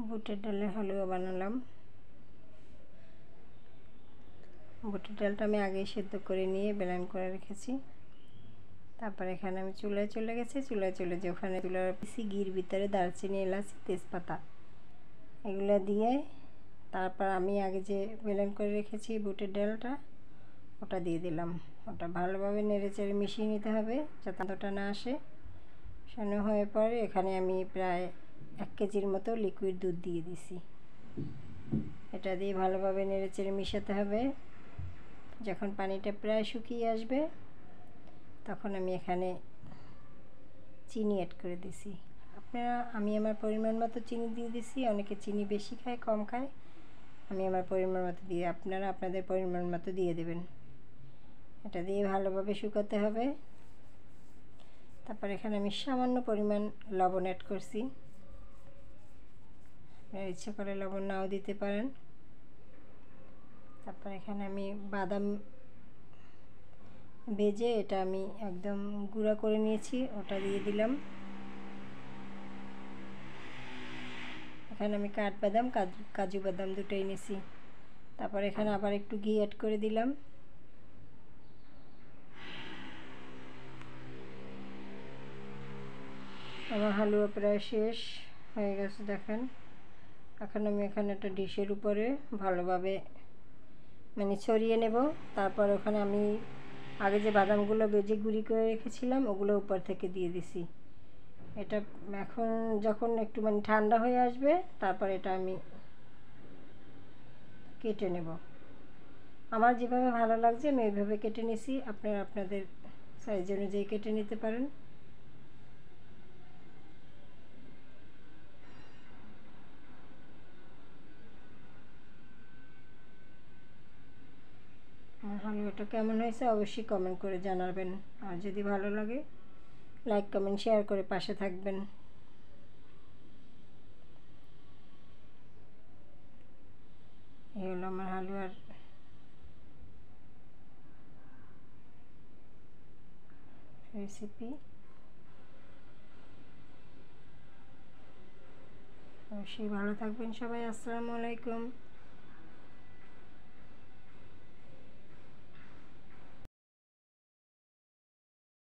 বুটের ডালের হালুয়া বানালাম। বুটের ডালটা আমি আগেই সেদ্ধ করে নিয়ে ব্লেন্ড করে রেখেছি। তারপর এখানে আমি চুলায় চলে গেছি। চুলায় চলে যে ওখানে চুলার পিসি ঘির ভিতরে দারচিনি, এলাচ, তেজপাতা এগুলো দিয়ে তারপর আমি আগে যে ব্লেন্ড করে রেখেছি বুটের ডালটা ওটা দিয়ে দিলাম। ওটা ভালোভাবে নেড়েচেড়ে মিশিয়ে নিতে হবে যাতে আঠাটা না আসে। মিশানো হয়ে পরে এখানে আমি প্রায় 1 কেজির মতো লিকুইড দুধ দিয়ে দিছি। এটা দিয়ে ভালোভাবে নেড়েচেড়ে মিশাতে হবে। যখন পানিটা প্রায় শুকিয়ে আসবে তখন আমি এখানে চিনি অ্যাড করে দিছি। আমি আমার পরিমাণ মতো চিনি দিয়ে দিছি। অনেকে চিনি বেশি খায়, কম খায়, আমি আমার পরিমাণ মতো দিয়ে, আপনারা আপনাদের পরিমাণ মতো দিয়ে দেবেন। এটা দিয়ে ভালোভাবে শুকাতে হবে। তারপর এখানে আমি সামান্য পরিমাণ লবণ অ্যাড করছি। আপনারা ইচ্ছে করে লবণ নাও দিতে পারেন। তারপর এখানে আমি বাদাম ভেজে এটা আমি একদম গুঁড়া করে নিয়েছি, ওটা দিয়ে দিলাম। এখানে আমি কাঠবাদাম, কাজু বাদাম দুটোই নিয়েছি। তারপর এখানে আবার একটু ঘি অ্যাড করে দিলাম। আমার হালুয়া প্রায় শেষ হয়ে গেছে দেখেন। এখন আমি এখানে একটা ডিশের উপরে ভালোভাবে ছড়িয়ে নেব। তারপর ওখানে আমি আগে যে বাদামগুলো ভেজে গুঁড়ি করে রেখেছিলাম ওগুলো উপর থেকে দিয়ে দিছি। এটা এখন যখন একটু ঠান্ডা হয়ে আসবে তারপর এটা আমি কেটে নেব। আমার যেভাবে ভালো লাগছে আমি ওইভাবে কেটে নিছি। আপনারা আপনাদের সাইজ অনুযায়ী কেটে নিতে পারেন। আমার হালুয়াটা কেমন হয়েছে অবশ্যই কমেন্ট করে জানাবেন। আর যদি ভালো লাগে লাইক, কমেন্ট, শেয়ার করে পাশে থাকবেন। এই হলো আমার হালুয়ার রেসিপি। অবশ্যই ভালো থাকবেন সবাই। আসসালামু আলাইকুম।